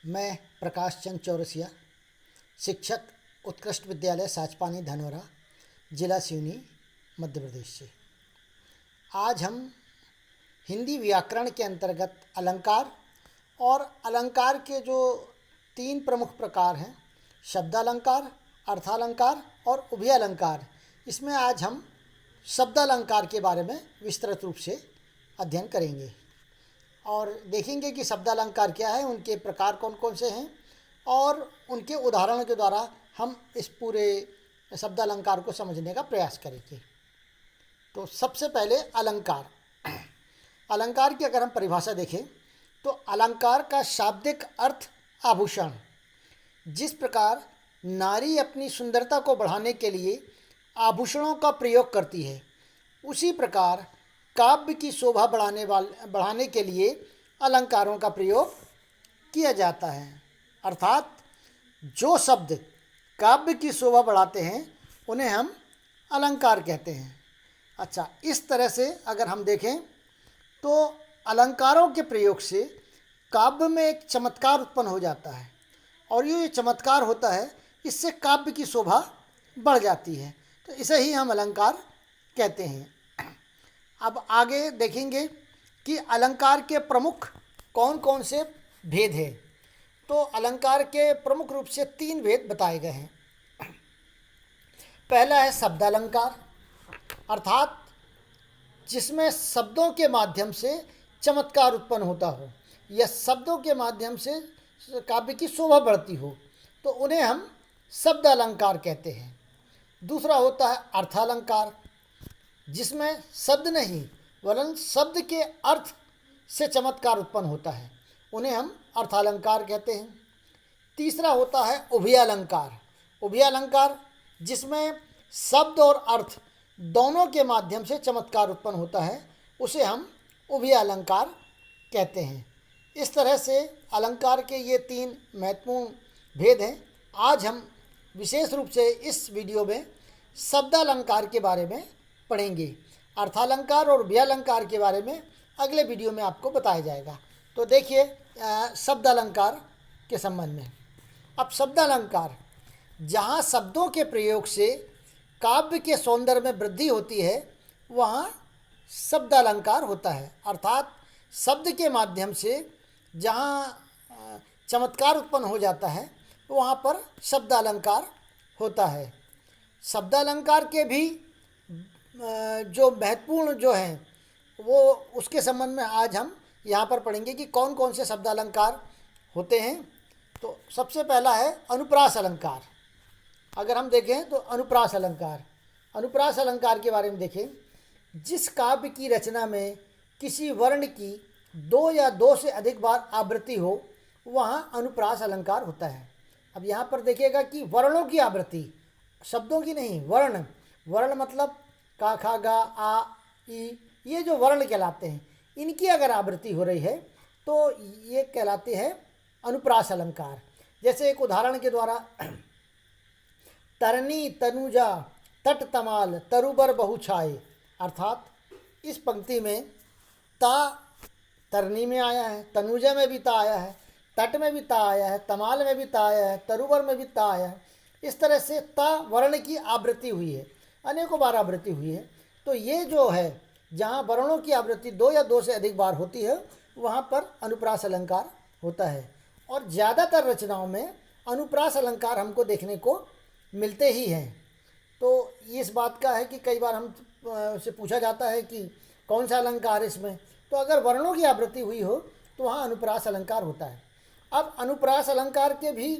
मैं प्रकाश चंद चौरसिया, शिक्षक, उत्कृष्ट विद्यालय साचपानी धनोरा, जिला सिवनी, मध्य प्रदेश से। आज हम हिंदी व्याकरण के अंतर्गत अलंकार और अलंकार के जो 3 प्रमुख प्रकार हैं, शब्दालंकार, अर्थालंकार और उभयालंकार, इसमें आज हम शब्दालंकार के बारे में विस्तृत रूप से अध्ययन करेंगे और देखेंगे कि शब्दालंकार क्या है, उनके प्रकार कौन कौन से हैं और उनके उदाहरण के द्वारा हम इस पूरे शब्दालंकार को समझने का प्रयास करेंगे। तो सबसे पहले अलंकार। अलंकार की अगर हम परिभाषा देखें तो अलंकार का शाब्दिक अर्थ आभूषण। जिस प्रकार नारी अपनी सुंदरता को बढ़ाने के लिए आभूषणों का प्रयोग करती है, उसी प्रकार काव्य की शोभा बढ़ाने के लिए अलंकारों का प्रयोग किया जाता है। अर्थात जो शब्द काव्य की शोभा बढ़ाते हैं उन्हें हम अलंकार कहते हैं। अच्छा, इस तरह से अगर हम देखें तो अलंकारों के प्रयोग से काव्य में एक चमत्कार उत्पन्न हो जाता है और ये चमत्कार होता है, इससे काव्य की शोभा बढ़ जाती है, तो इसे ही हम अलंकार कहते हैं। अब आगे देखेंगे कि अलंकार के प्रमुख कौन कौन से भेद हैं। तो अलंकार के प्रमुख रूप से 3 भेद बताए गए हैं। पहला है शब्दालंकार, अर्थात जिसमें शब्दों के माध्यम से चमत्कार उत्पन्न होता हो या शब्दों के माध्यम से काव्य की शोभा बढ़ती हो, तो उन्हें हम शब्दालंकार कहते हैं। दूसरा होता है अर्थालंकार, जिसमें शब्द नहीं वरन शब्द के अर्थ से चमत्कार उत्पन्न होता है, उन्हें हम अर्थालंकार कहते हैं। तीसरा होता है उभयालंकार। उभयालंकार जिसमें शब्द और अर्थ दोनों के माध्यम से चमत्कार उत्पन्न होता है, उसे हम उभयालंकार कहते हैं। इस तरह से अलंकार के ये 3 महत्वपूर्ण भेद हैं। आज हम विशेष रूप से इस वीडियो में शब्दालंकार के बारे में पढ़ेंगे। अर्थालंकार और उभयालंकार के बारे में अगले वीडियो में आपको बताया जाएगा। तो देखिए शब्दालंकार के संबंध में। अब शब्दालंकार, जहाँ शब्दों के प्रयोग से काव्य के सौंदर्य में वृद्धि होती है, वहाँ शब्दालंकार होता है। अर्थात शब्द के माध्यम से जहाँ चमत्कार उत्पन्न हो जाता है, वहाँ पर शब्दालंकार होता है। शब्दालंकार के भी जो महत्वपूर्ण जो हैं, वो उसके संबंध में आज हम यहाँ पर पढ़ेंगे कि कौन कौन से शब्दालंकार होते हैं। तो सबसे पहला है अनुप्रास अलंकार। अगर हम देखें तो अनुप्रास अलंकार, अनुप्रास अलंकार के बारे में देखें। जिस काव्य की रचना में किसी वर्ण की 2 या 2 से अधिक बार आवृत्ति हो, वहाँ अनुप्रास अलंकार होता है। अब यहाँ पर देखिएगा कि वर्णों की आवृत्ति, शब्दों की नहीं, वर्ण। वर्ण मतलब का, खा, गा, आ, ई, ये जो वर्ण कहलाते हैं, इनकी अगर आवृत्ति हो रही है तो ये कहलाते हैं अनुप्रास अलंकार। जैसे एक उदाहरण के द्वारा, तरनी तनुजा तट तमाल तरुबर बहु छाए। अर्थात इस पंक्ति में ता तरनी में आया है, तनुजा में भी ता आया है, तट में भी ता आया है, तमाल में भी ता आया है, तरुबर में भी ता आया है। इस तरह से ता वर्ण की आवृत्ति हुई है, अनेकों बार आवृत्ति हुई है। तो ये जो है, जहाँ वर्णों की आवृत्ति 2 या 2 से अधिक बार होती है, वहाँ पर अनुप्रास अलंकार होता है। और ज़्यादातर रचनाओं में अनुप्रास अलंकार हमको देखने को मिलते ही हैं। तो इस बात का है कि कई बार हम से पूछा जाता है कि कौन सा अलंकार है इसमें, तो अगर वर्णों की आवृत्ति हुई हो तो वहाँ अनुप्रास अलंकार होता है। अब अनुप्रास अलंकार के भी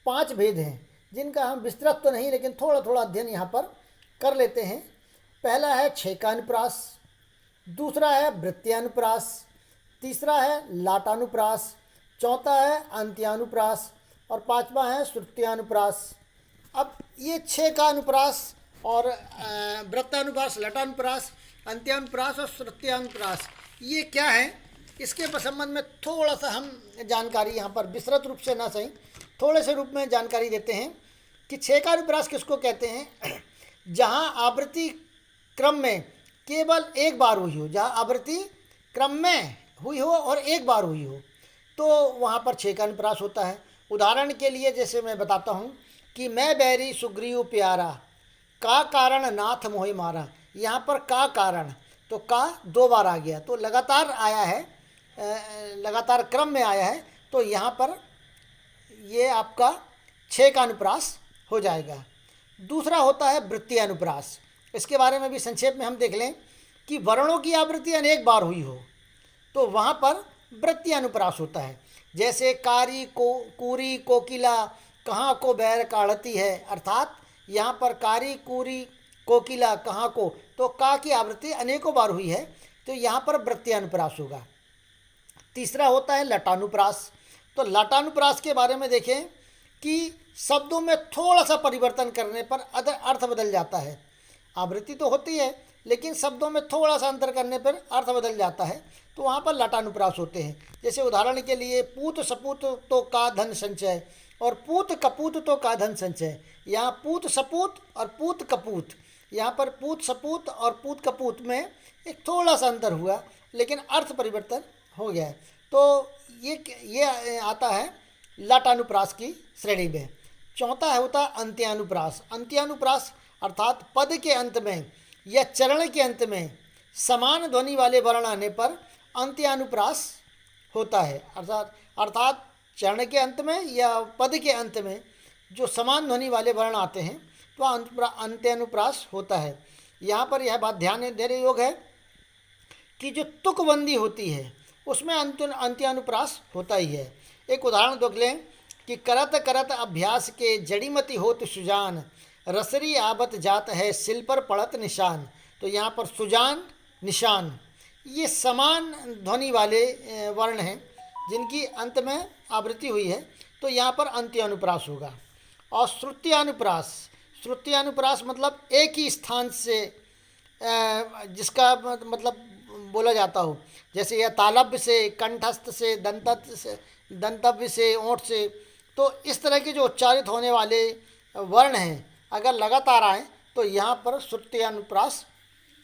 5 भेद हैं, जिनका हम विस्तृत तो नहीं लेकिन थोड़ा थोड़ा अध्ययन यहाँ पर कर लेते हैं। पहला है छेकानुप्रास, दूसरा है वृत्त्यानुप्रास, तीसरा है लाटानुप्रास, चौथा है अंत्यानुप्रास और 5वां है श्रुत्यानुप्रास। अब ये 6 का अनुप्रास और वृत्तानुप्रास, लटानुप्रास, अंत्यानुप्रास और श्रुत्यानुप्रास, ये क्या है, इसके संबंध में थोड़ा सा हम जानकारी यहाँ पर विस्तृत रूप से ना सही, थोड़े से रूप में जानकारी देते हैं कि 6 का अनुप्रास किसको कहते हैं। जहाँ आवृत्ति क्रम में केवल एक बार हुई हो, जहाँ आवृत्ति क्रम में हुई हो और एक बार हुई हो, तो वहाँ पर 6 का अनुप्रास होता है। उदाहरण के लिए जैसे मैं बताता हूँ कि मैं बैरी सुग्रीव प्यारा, का कारण नाथ मोहि मारा। यहाँ पर का कारण, तो का 2 बार आ गया, तो लगातार आया है, लगातार क्रम में आया है, तो यहाँ पर ये आपका 6 का अनुप्रास हो जाएगा। दूसरा होता है वृत्ति अनुप्रास। इसके बारे में भी संक्षेप में हम देख लें कि वर्णों की आवृत्ति अनेक बार हुई हो तो वहाँ पर वृत्ति अनुप्रास होता है। जैसे कारी को कूरी कोकिला कहाँ को बैर काढ़ती है, अर्थात यहाँ पर कारी कूरी कोकिला कहाँ को, तो का की आवृत्ति अनेकों बार हुई है, तो यहाँ पर वृत्ति अनुप्रास होगा। तीसरा होता है लटानुप्रास। तो लटानुप्रास के बारे में देखें कि शब्दों में थोड़ा सा परिवर्तन करने पर अर्थ बदल जाता है। आवृत्ति तो होती है लेकिन शब्दों में थोड़ा सा अंतर करने पर अर्थ बदल जाता है, तो वहाँ पर लटानुप्रास होते हैं। जैसे उदाहरण के लिए पूत सपूत तो का धन संचय और पूत कपूत तो का धन संचय। यहाँ पूत सपूत और पूत कपूत, यहाँ पर पूत सपूत और पूत कपूत में एक थोड़ा सा अंतर हुआ लेकिन अर्थ परिवर्तन हो गया है। तो ये आता है लटानुप्रास की श्रेणी में। चौथा होता अंत्यानुप्रास। अंत्यानुप्रास अर्थात पद के अंत में या चरण के अंत में समान ध्वनि वाले वर्ण आने पर अंत्यानुप्रास होता है। अर्थात चरण के अंत में या पद के अंत में जो समान ध्वनि वाले वर्ण आते हैं तो अंत्यानुप्रास होता है। यहाँ पर यह बात ध्यान देने योग्य है कि जो तुकबंदी होती है उसमें अंत्यानुप्रास होता ही है। एक उदाहरण देख लें कि करत करत अभ्यास के जड़ीमती होत सुजान, रसरी आबत जात है सिल पर पड़त निशान। तो यहाँ पर सुजान निशान ये समान ध्वनि वाले वर्ण हैं जिनकी अंत में आवृत्ति हुई है, तो यहाँ पर अंत्यानुप्रास होगा। और श्रुत्यानुप्रास, श्रुत्यानुप्रास मतलब एक ही स्थान से जिसका मतलब बोला जाता हो, जैसे यह तालब्य से, कंठस्थ से, दंतव्य से, ओंठ से, तो इस तरह के जो उच्चारित होने वाले वर्ण हैं अगर लगातार आएँ तो यहाँ पर श्रुत्यानुप्रास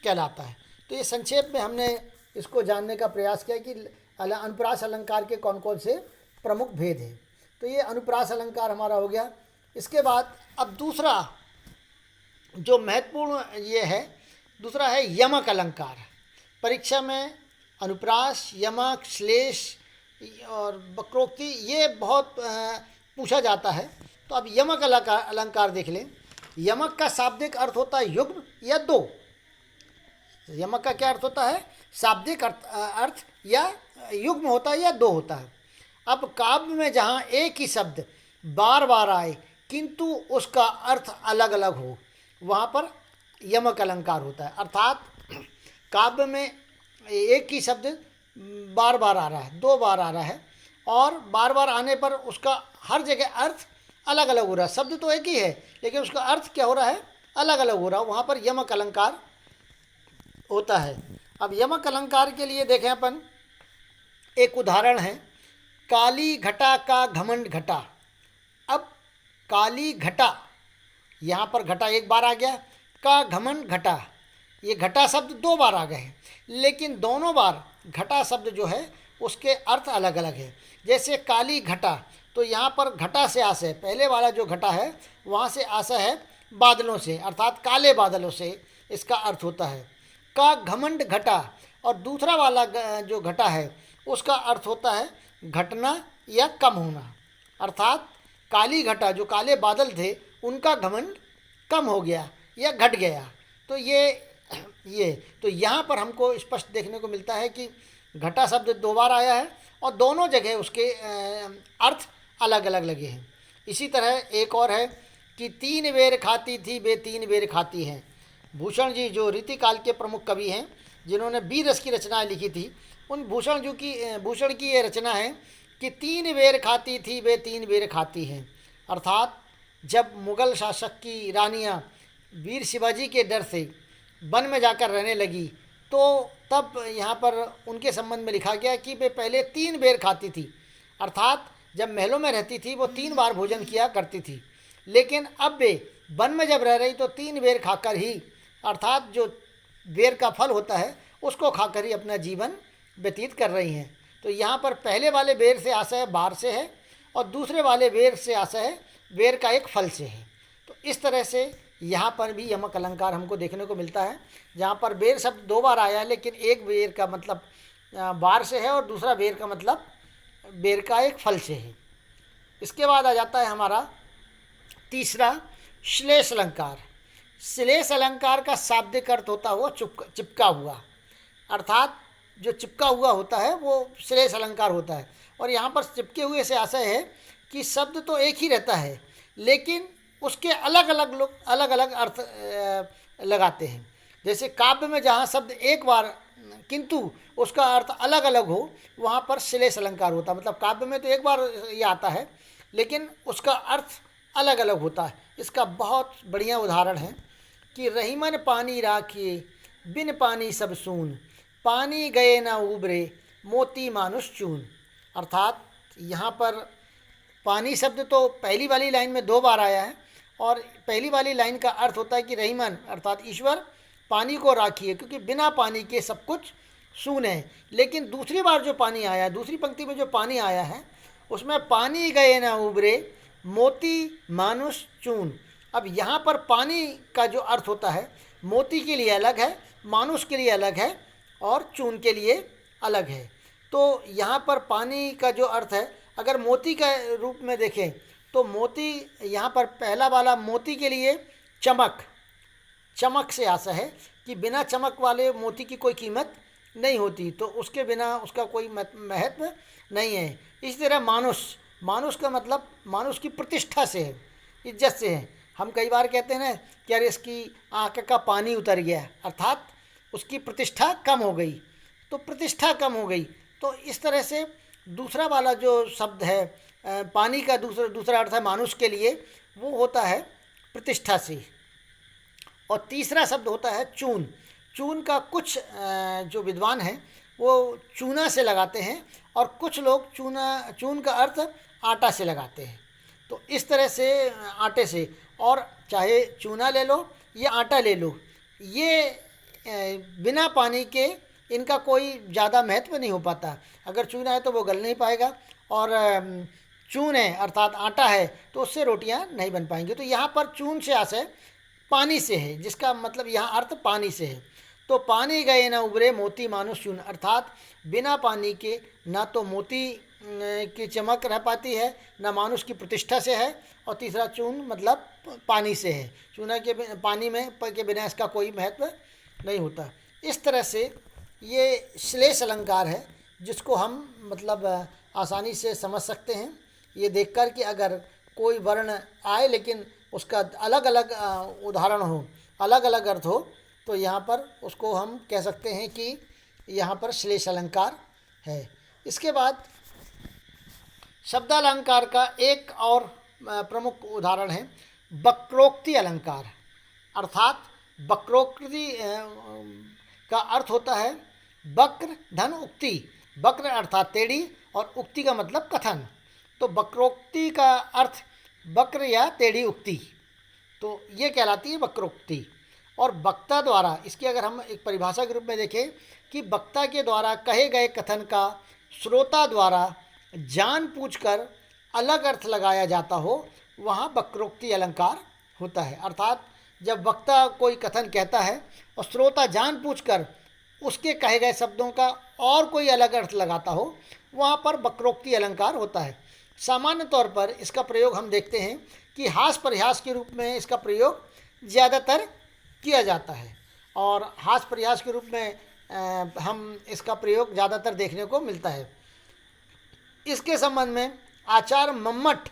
कहलाता है। तो ये संक्षेप में हमने इसको जानने का प्रयास किया कि अनुप्रास अलंकार के कौन कौन से प्रमुख भेद हैं। तो ये अनुप्रास अलंकार हमारा हो गया। इसके बाद अब दूसरा जो महत्वपूर्ण ये है, दूसरा है यमक अलंकार। परीक्षा में अनुप्रास, यमक, श्लेष और वक्रोक्ति ये बहुत पूछा जाता है। तो अब यमक अलंकार देख लें। यमक का शाब्दिक अर्थ होता है युग्म या दो। यमक का क्या अर्थ होता है? शाब्दिक अर्थ या युग्म होता है या दो होता है। अब काव्य में जहाँ एक ही शब्द बार बार आए किंतु उसका अर्थ अलग अलग हो, वहाँ पर यमक अलंकार होता है। अर्थात काव्य में एक ही शब्द बार बार आ रहा है, 2 बार आ रहा है और बार बार आने पर उसका हर जगह अर्थ अलग अलग हो रहा है। शब्द तो एक ही है लेकिन उसका अर्थ क्या हो रहा है? अलग अलग हो रहा है। वहाँ पर यमक अलंकार होता है। अब यमक अलंकार के लिए देखें अपन, एक उदाहरण है काली घटा का घमंड घटा। अब काली घटा, यहाँ पर घटा एक बार आ गया, का घमंड घटा, ये घटा शब्द 2 बार आ गए हैं लेकिन दोनों बार घटा शब्द जो है उसके अर्थ अलग अलग है। जैसे काली घटा, तो यहाँ पर घटा से आशय, पहले वाला जो घटा है वहाँ से आशय है बादलों से, अर्थात काले बादलों से इसका अर्थ होता है। का घमंड घटा, और दूसरा वाला जो घटा है उसका अर्थ होता है घटना या कम होना। अर्थात काली घटा, जो काले बादल थे उनका घमंड कम हो गया या घट गया। तो ये तो यहाँ पर हमको स्पष्ट देखने को मिलता है कि घटा शब्द 2 बार आया है और दोनों जगह उसके अर्थ अलग अलग लगे हैं। इसी तरह एक और है कि 3 बेर खाती थी बे 3 बेर खाती हैं। भूषण जी जो रीतिकाल के प्रमुख कवि हैं जिन्होंने 20 रस की रचनाएं लिखी थी, उन भूषण की ये रचना है कि 3 बेर खाती थी वे 3 बेर खाती हैं। अर्थात जब मुग़ल शासक की रानियाँ वीर शिवाजी के डर से वन में जाकर रहने लगी तो तब यहाँ पर उनके संबंध में लिखा गया कि वे पहले 3 बेर खाती थी। अर्थात जब महलों में रहती थी वो 3 बार भोजन किया करती थी, लेकिन अब वे वन में जब रह रही तो 3 बेर खाकर ही, अर्थात जो बेर का फल होता है उसको खाकर ही अपना जीवन व्यतीत कर रही हैं। तो यहाँ पर पहले वाले बेर से आशय बार से है और दूसरे वाले बेर से आशय है बेर का एक फल से है। तो इस तरह से यहाँ पर भी यमक अलंकार हमको देखने को मिलता है, जहाँ पर बेर शब्द 2 बार आया है, लेकिन एक बेर का मतलब बार से है और दूसरा बेर का मतलब बेर का एक फल से है। इसके बाद आ जाता है हमारा तीसरा श्लेष अलंकार। श्लेष अलंकार का शाब्दिक अर्थ होता हुआ चिपका हुआ, अर्थात जो चिपका हुआ होता है वो श्लेष अलंकार होता है। और यहाँ पर चिपके हुए से आशय है कि शब्द तो एक ही रहता है, लेकिन उसके अलग अलग लोग अलग अलग अर्थ लगाते हैं। जैसे काव्य में जहाँ शब्द एक बार किंतु उसका अर्थ अलग अलग हो, वहाँ पर श्लेष अलंकार होता है। मतलब काव्य में तो एक बार ये आता है, लेकिन उसका अर्थ अलग अलग होता है। इसका बहुत बढ़िया उदाहरण है कि रहीमन पानी राखिए बिन पानी सब सून, पानी गए ना उबरे मोती मानुष चून। अर्थात यहाँ पर पानी शब्द तो पहली वाली लाइन में 2 बार आया है, और पहली वाली लाइन का अर्थ होता है कि रहीमन अर्थात ईश्वर पानी को राखिए, क्योंकि बिना पानी के सब कुछ शून्य है। लेकिन दूसरी बार जो पानी आया, दूसरी पंक्ति में जो पानी आया है, उसमें पानी गए ना उबरे मोती मानुष चून। अब यहाँ पर पानी का जो अर्थ होता है मोती के लिए अलग है, मानुष के लिए अलग है और चून के लिए अलग है। तो यहाँ पर पानी का जो अर्थ है, अगर मोती का रूप में देखें तो मोती यहाँ पर पहला वाला मोती के लिए चमक, चमक से आशा है कि बिना चमक वाले मोती की कोई कीमत नहीं होती, तो उसके बिना उसका कोई महत्व नहीं है। इसी तरह मानुष, मानुष का मतलब मानुष की प्रतिष्ठा से है, इज्जत से है। हम कई बार कहते हैं ना कि यार इसकी आँख का पानी उतर गया, अर्थात उसकी प्रतिष्ठा कम हो गई, तो प्रतिष्ठा कम हो गई। तो इस तरह से दूसरा वाला जो शब्द है पानी का दूसरा अर्थ है मानुष के लिए, वो होता है प्रतिष्ठा से। और तीसरा शब्द होता है चून। चून का कुछ जो विद्वान हैं वो चूना से लगाते हैं, और कुछ लोग चून का अर्थ आटा से लगाते हैं। तो इस तरह से आटे से, और चाहे चूना ले लो या आटा ले लो, ये बिना पानी के इनका कोई ज़्यादा महत्व नहीं हो पाता। अगर चूना है तो वो गल नहीं पाएगा, और चून है अर्थात आटा है तो उससे रोटियां नहीं बन पाएंगी। तो यहाँ पर चून से आशय पानी से है, जिसका मतलब यहाँ अर्थ पानी से है। तो पानी गए न उबरे मोती मानुष चून, अर्थात बिना पानी के ना तो मोती की चमक रह पाती है, ना मानुष की प्रतिष्ठा से है, और तीसरा चून मतलब पानी से है। चूना के पानी में के बिना इसका कोई महत्व नहीं होता। इस तरह से ये श्लेष अलंकार है, जिसको हम मतलब आसानी से समझ सकते हैं ये देखकर कि अगर कोई वर्ण आए लेकिन उसका अलग अलग उदाहरण हो, अलग अलग अर्थ हो, तो यहाँ पर उसको हम कह सकते हैं कि यहाँ पर श्लेष अलंकार है। इसके बाद शब्दालंकार का एक और प्रमुख उदाहरण है वक्रोक्ति अलंकार। अर्थात वक्रोक्ति का अर्थ होता है वक्र धन उक्ति। वक्र अर्थात टेढ़ी और उक्ति का मतलब कथन। तो वक्रोक्ति का अर्थ वक्र या टेढ़ी उक्ति, तो ये कहलाती है वक्रोक्ति। और वक्ता द्वारा, इसकी अगर हम एक परिभाषा के रूप में देखें कि वक्ता के द्वारा कहे गए कथन का श्रोता द्वारा जानबूझकर अलग अर्थ लगाया जाता हो, वहाँ वक्रोक्ति अलंकार होता है। अर्थात जब वक्ता कोई कथन कहता है और श्रोता जानबूझकर उसके कहे गए शब्दों का और कोई अलग अर्थ लगाता हो, वहाँ पर वक्रोक्ति अलंकार होता है। सामान्य तौर पर इसका प्रयोग हम देखते हैं कि हास्य परिहास के रूप में इसका प्रयोग ज़्यादातर किया जाता है, और हास्य परिहास के रूप में हम इसका प्रयोग ज़्यादातर देखने को मिलता है। इसके संबंध में आचार्य मम्मट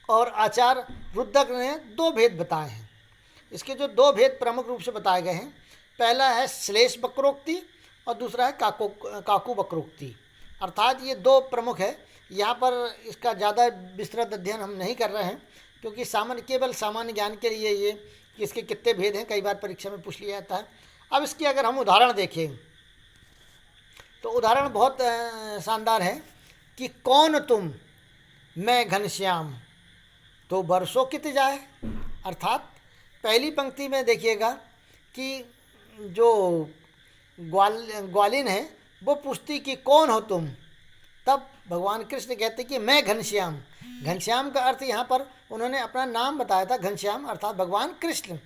और आचार्य रुद्रक ने 2 भेद बताए हैं। इसके जो 2 भेद प्रमुख रूप से बताए गए हैं, पहला है श्लेष वक्रोक्ति और दूसरा है काकू वक्रोक्ति। अर्थात ये 2 प्रमुख है। यहाँ पर इसका ज़्यादा विस्तृत अध्ययन हम नहीं कर रहे हैं, क्योंकि केवल सामान्य ज्ञान के लिए ये कि इसके कितने भेद हैं कई बार परीक्षा में पूछ लिया जाता है। अब इसकी अगर हम उदाहरण देखें तो उदाहरण बहुत शानदार है कि कौन तुम मैं घनश्याम तो बरसों कित जाए। अर्थात पहली पंक्ति में देखिएगा कि जो ग्वालिन है वो पूछती कि कौन हो तुम, तब भगवान कृष्ण कहते कि मैं घनश्याम। घनश्याम का अर्थ यहाँ पर उन्होंने अपना नाम बताया था, घनश्याम अर्थात भगवान कृष्ण।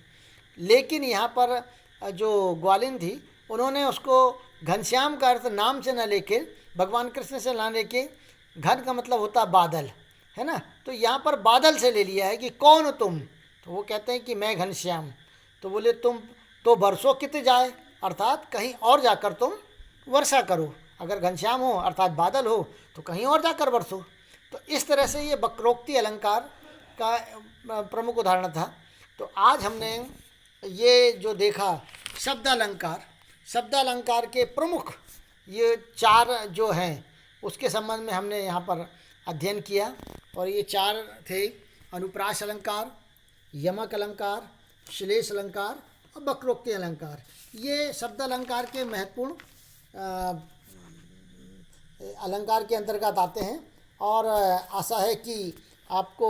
लेकिन यहाँ पर जो ग्वालिन थी उन्होंने उसको घनश्याम का अर्थ नाम से न लेके, भगवान कृष्ण से ना लेके, घन का मतलब होता बादल, है ना, तो यहाँ पर बादल से ले लिया है कि कौन हो तुम। तो वो कहते हैं कि मैं घनश्याम। तो बोले तुम तो बरसों कितने जाए, अर्थात कहीं और जाकर तुम वर्षा करो। अगर घनश्याम हो अर्थात बादल हो तो कहीं और जाकर बरसो। तो इस तरह से ये वक्रोक्ति अलंकार का प्रमुख उदाहरण था। तो आज हमने ये जो देखा शब्दालंकार, शब्दालंकार के प्रमुख ये 4 जो हैं उसके संबंध में हमने यहाँ पर अध्ययन किया। और ये 4 थे: अनुप्रास अलंकार, यमक अलंकार, श्लेष अलंकार और वक्रोक्ति अलंकार। ये शब्दालंकार के महत्वपूर्ण अलंकार के अंतर्गत आते हैं। और आशा है कि आपको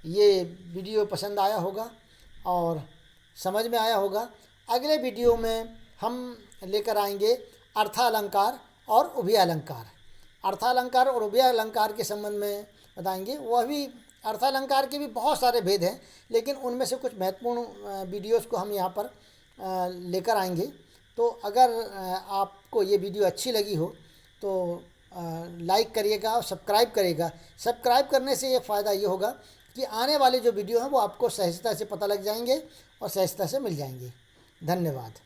ये वीडियो पसंद आया होगा और समझ में आया होगा। अगले वीडियो में हम लेकर आएंगे अर्थालंकार और उभयालंकार। अर्थालंकार और उभयालंकार के संबंध में बताएंगे। वह भी अर्थालंकार के भी बहुत सारे भेद हैं, लेकिन उनमें से कुछ महत्वपूर्ण वीडियोस को हम यहाँ पर लेकर आएंगे। तो अगर आपको ये वीडियो अच्छी लगी हो तो लाइक करिएगा और सब्सक्राइब करिएगा। सब्सक्राइब करने से ये फ़ायदा ये होगा कि आने वाले जो वीडियो हैं वो आपको सहजता से पता लग जाएंगे और सहजता से मिल जाएंगे। धन्यवाद।